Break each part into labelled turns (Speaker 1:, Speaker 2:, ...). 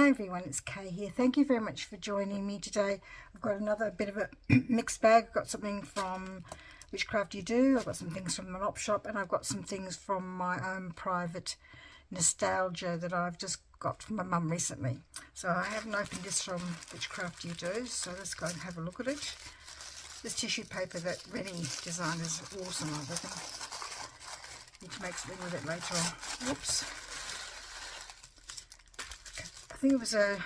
Speaker 1: Hi everyone, it's Kay here. Thank you very much for joining me today. I've got another bit of a mixed bag. I've got something from Witchcraft You Do, I've got some things from the Mop Shop, and I've got some things from my own private nostalgia that I've just got from my mum recently. So I haven't opened this from Witchcraft You Do, so let's go and have a look at it. This tissue paper that Rennie designed is awesome. I think need to make something with it later on. Whoops. I think it was a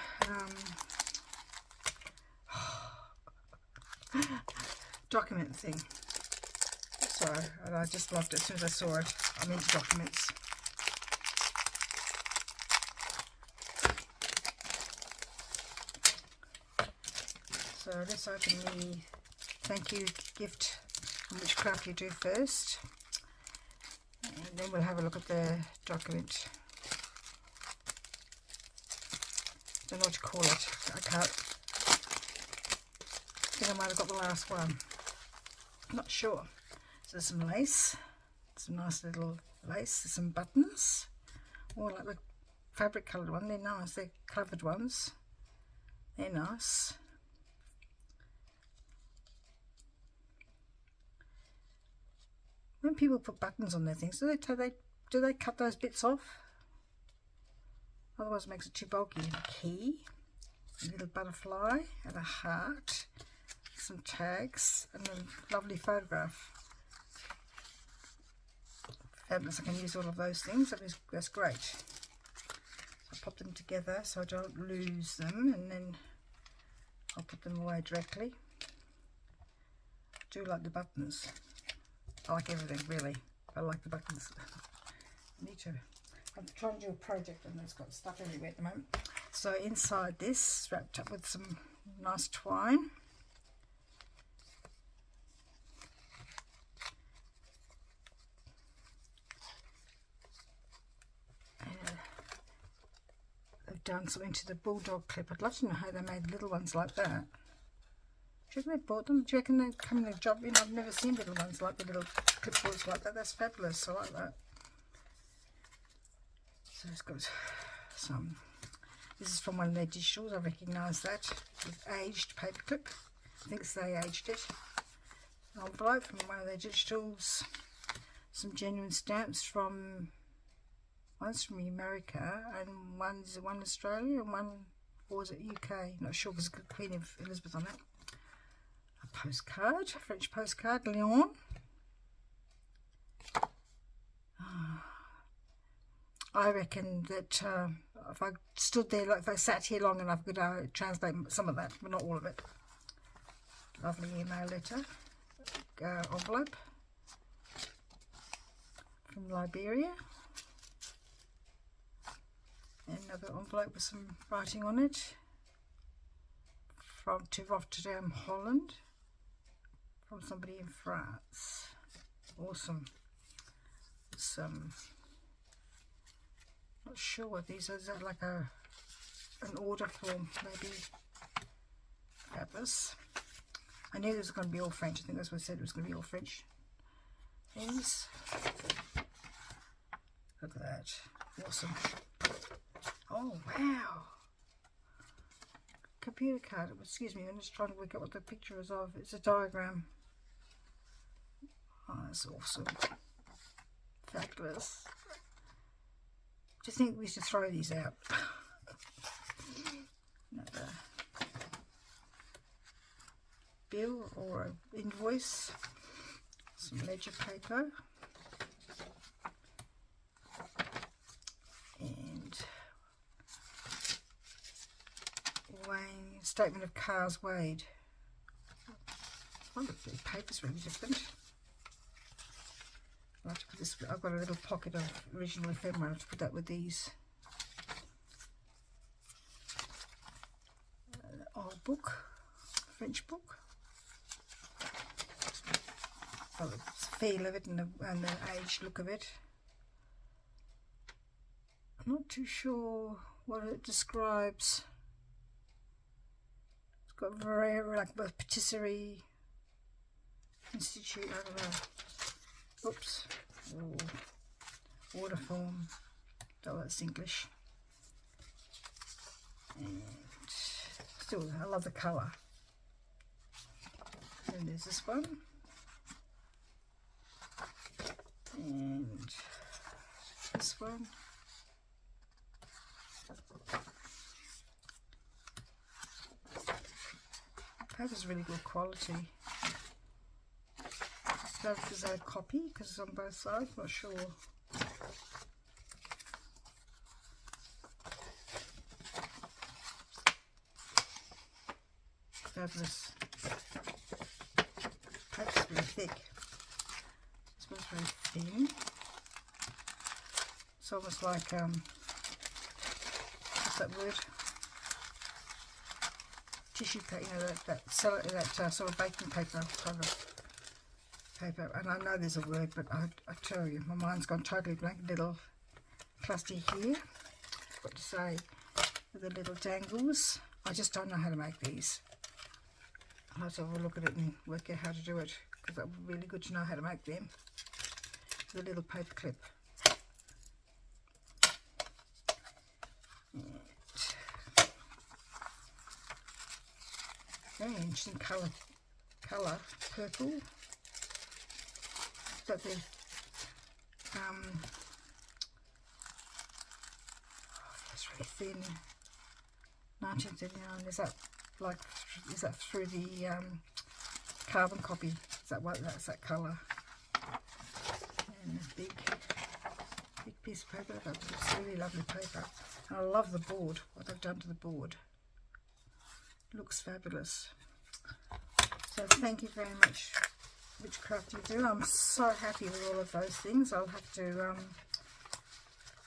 Speaker 1: document thing. So, and I just loved it as soon as I saw it. I'm into documents. So let's open the thank you gift from Witchcraft You Do first. And then we'll have a look at the document. Don't know what to call it. I think I might have got the last one. I'm not sure. So there's some lace, some nice little lace. There's some buttons. Oh, like the fabric coloured one. They're nice. They're covered ones. They're nice. When people put buttons on their things, do they cut those bits off? Otherwise it makes it too bulky. A key, a little butterfly and a heart, some tags, and a lovely photograph. Fabulous, I can use all of those things. That's great. So I'll pop them together so I don't lose them, and then I'll put them away directly. I do like the buttons. I like everything really. I like the buttons. I need to. I'm trying to do a project and it's got stuff everywhere at the moment. So inside this, wrapped up with some nice twine. They've done something to the bulldog clip. I'd love to know how they made little ones like that. Do you reckon they bought them? Do you reckon they come in a job? You know, I've never seen little ones like the little clipboards like that. That's fabulous. I like that. So it's got some, this is from one of their digitals, I recognise that, with aged paperclip. I think they aged it. An envelope from one of their digitals, some genuine stamps from, one's from America and one's one Australia and one, or was it UK? Not sure, because it's got Queen of Elizabeth on it. A postcard, a French postcard, Lyon. I reckon that if I stood there, like if I sat here long enough, I could translate some of that, but not all of it. Lovely email letter, envelope from Liberia. And another envelope with some writing on it from to Rotterdam, Holland, from somebody in France. Awesome. Some. Not sure what these are. Is that like an order form, maybe? Fabulous. I knew it was going to be all French. I think that's what I said, it was going to be all French things. Look at that. Awesome. Oh, wow. Computer card. Excuse me, I'm just trying to work out what the picture is of. It's a diagram. Oh, that's awesome. Fabulous. Do you think we should throw these out? Another bill or an invoice, some ledger paper, and weighing statement of cars weighed. Oh, the paper's really different. I'll have to put this, I've got a little pocket of original ephemera. I'll have to put that with these. Old book, French book. Oh, the feel of it and the aged look of it. I'm not too sure what it describes. It's got very like a patisserie institute. I don't know. Oops. Ooh. Water form. Oh, that's English. And still, I love the colour. And there's this one. And this one. Paper's really good quality. I don't know if there's a copy because it's on both sides, not sure. Fabulous. Paper's really thick. This one's very thin. It's almost like what's that word? Tissue paper, you know, that sort of baking paper kind of paper. And I know there's a word, but I tell you, my mind's gone totally blank. Little cluster here, what to say, with the little dangles. I just don't know how to make these. I'll have to have a look at it and work out how to do it, because that would be really good to know how to make them. The little paper clip. Very interesting colour, purple. Got the it's really thin. 1939. Is that through the carbon copy? Is that what? That's that colour. And a big piece of paper. That's really lovely paper. And I love the board. What they've done to the board. Looks fabulous. So thank you very much, Witchcraft You Do. I'm so happy with all of those things. I'll have to, like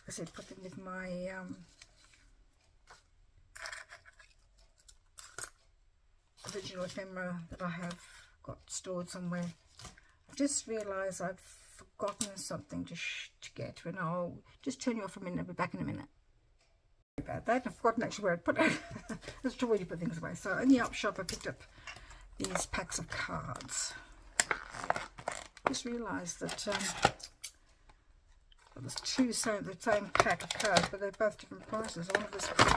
Speaker 1: I said, put them with my original ephemera that I have got stored somewhere. I've just realised I've forgotten something to get, and I'll just turn you off for a minute. I'll be back in a minute. About that, I've forgotten actually where I put it. That's the way you put things away. So in the op shop I picked up these packs of cards. Just realised that there's the same pack of cards, but they're both different prices. One of this one,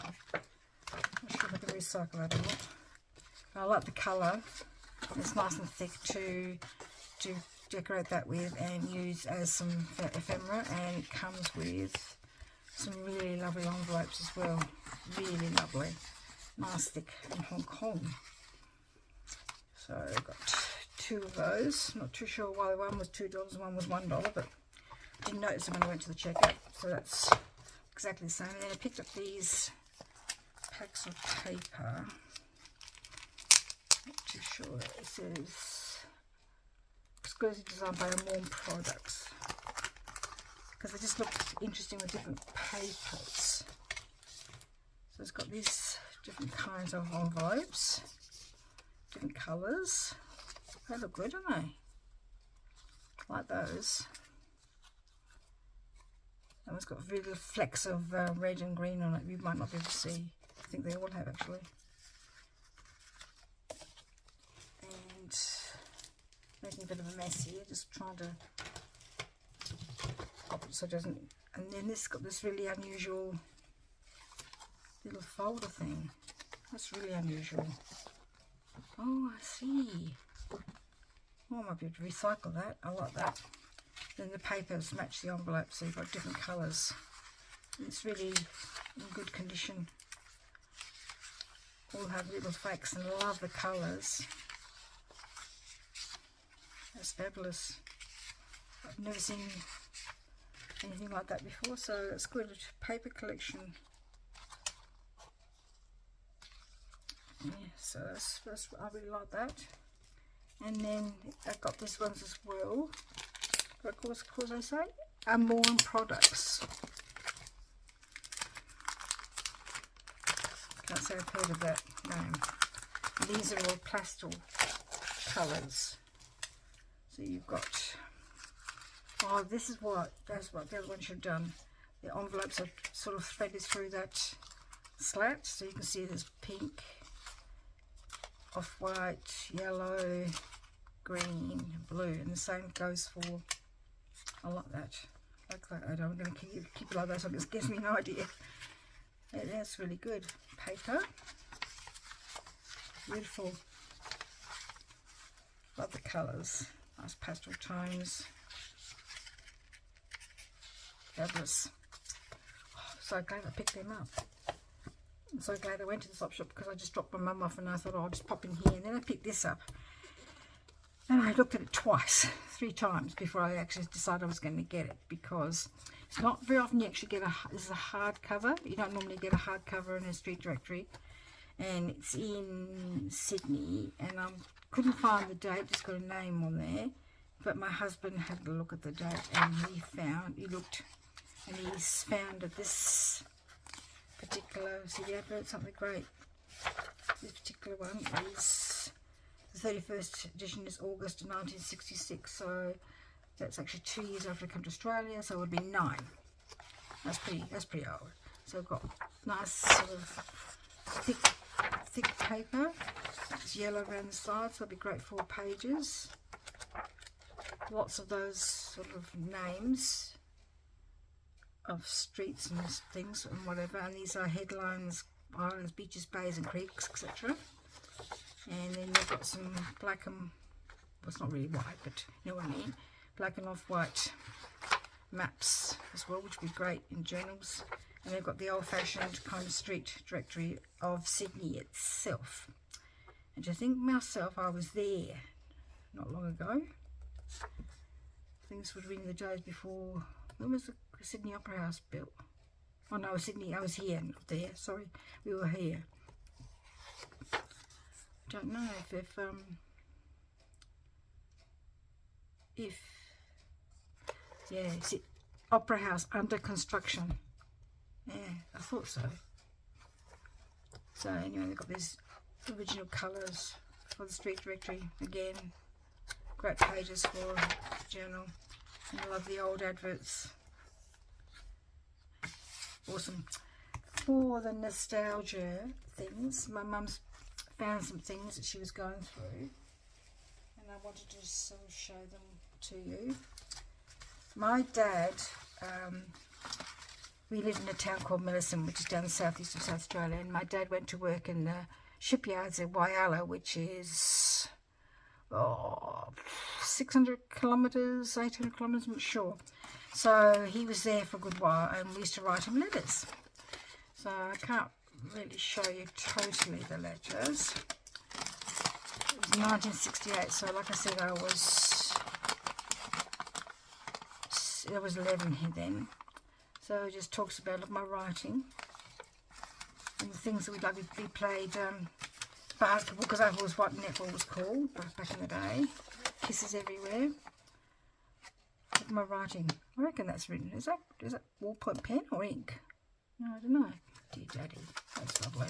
Speaker 1: I'm not sure if I can recycle that or not. I like the colour. It's nice and thick to decorate that with and use as some ephemera, and it comes with some really lovely envelopes as well. Really lovely. Nice thick from Hong Kong. So I've got two of those. Not too sure why one was $2 and one was $1, but didn't notice them when I went to the checkout. So that's exactly the same. And then I picked up these packs of paper. Not too sure. It says exclusive designed by Warm Products, because they just look interesting with different papers. So it's got these different kinds of envelopes, different colours. They look good, don't they? I like those. That one's got little flecks of red and green on it. You might not be able to see. I think they all have actually. And making a bit of a mess here, just trying to pop it so it doesn't. And then this got this really unusual little folder thing. That's really unusual. Oh, I see. Oh, I might be able to recycle that. I like that. Then the papers match the envelope, so you've got different colours. It's really in good condition. All have little flakes, and I love the colours. That's fabulous. I've never seen anything like that before, so it's good. Paper collection. Yeah, so that's I really like that. And then I've got these ones as well. Of course I say, Warm Products. Can't say I've heard of that name. And these are all pastel colours. So you've got, oh, this is that's what the other one should have done. The envelopes are sort of threaded through that slat, so you can see there's pink, off-white, yellow, green, blue, and the same goes for, I like that. like that. I'm going to keep it like that so it gives me an idea. That's really good. Paper. Beautiful. Love the colours. Nice pastel tones. Fabulous. Oh, so glad I picked them up. I'm so glad I went to the swap shop because I just dropped my mum off and I thought, oh, I'll just pop in here. And then I picked this up. And I looked at it three times before I actually decided I was going to get it, because it's not very often you actually get this is a hardcover. You don't normally get a hardcover in a street directory. And it's in Sydney, and I couldn't find the date, just got a name on there. But my husband had a look at the date, and he's found that this particular, see the advert, something great. This particular one is, the 31st edition is August 1966, so that's actually 2 years after I come to Australia, so it would be 9. That's pretty old. So I've got nice sort of thick paper. It's yellow around the side, so it'll be great 4 pages. Lots of those sort of names of streets and things and whatever, and these are headlines, islands, beaches, bays and creeks, etc. And then you've got some black and, well, it's not really white, but you know what I mean, black and off-white maps as well, which would be great in journals. And they've got the old-fashioned kind of street directory of Sydney itself. And to think myself, I was there not long ago. Things would have been the days before. When was the Sydney Opera House built? Oh no, Sydney. I was here, not there. Sorry, we were here. Don't know if yeah, it's Opera House under construction. Yeah, I thought so. So anyway, they've got these original colours for the street directory again. Great pages for a journal. And I love the old adverts. Awesome. For the nostalgia things, my mum's found some things that she was going through, and I wanted to sort of show them to you. My dad, we lived in a town called Millicent, which is down the southeast of South Australia, and my dad went to work in the shipyards in Whyalla, which is 600 kilometres, 800 kilometres, I'm not sure. So he was there for a good while, and we used to write him letters. So I can't really show you totally the letters. It was 1968, so like I said, I was 11 here then. So it just talks about my writing and the things that we'd like to be played. Basketball, because that was what netball was called back in the day. Kisses everywhere. Look at my writing. I reckon that's written. Is that ballpoint pen or ink? No, I don't know. Dear Daddy, that's lovely.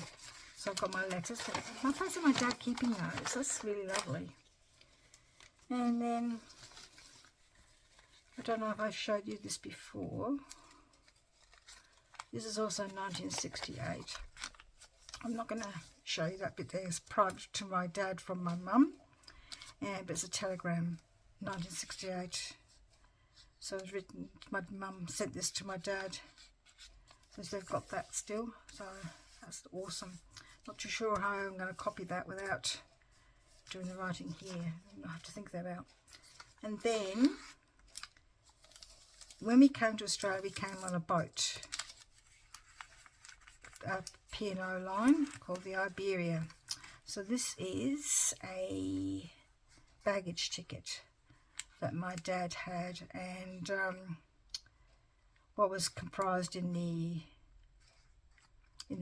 Speaker 1: So I've got my letters. My place and my dad keeping those. That's really lovely. And then I don't know if I showed you this before. This is also 1968. I'm not going to show you that bit there. It's private to my dad from my mum. But it's a telegram, 1968. So it was written, my mum sent this to my dad. So they've got that still. So that's awesome. Not too sure how I'm going to copy that without doing the writing here. I have to think that out. And then, when we came to Australia, we came on a boat. A P&O line called the Iberia. So this is a baggage ticket that my dad had, and what was comprised in the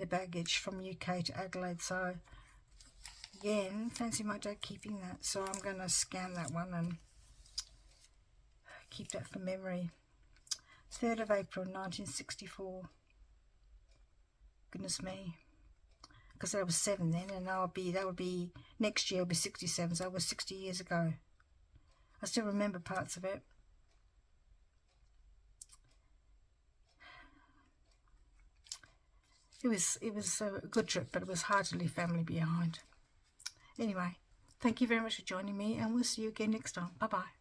Speaker 1: baggage from UK to Adelaide. So again, fancy my dad keeping that. So I'm going to scan that one and keep that for memory. 3rd of April 1964. Goodness me, because I was 7 then, and that would be next year. I'll be 67, so it was 60 years ago. I still remember parts of it. It was a good trip, but it was hard to leave family behind. Anyway, thank you very much for joining me, and we'll see you again next time. Bye bye.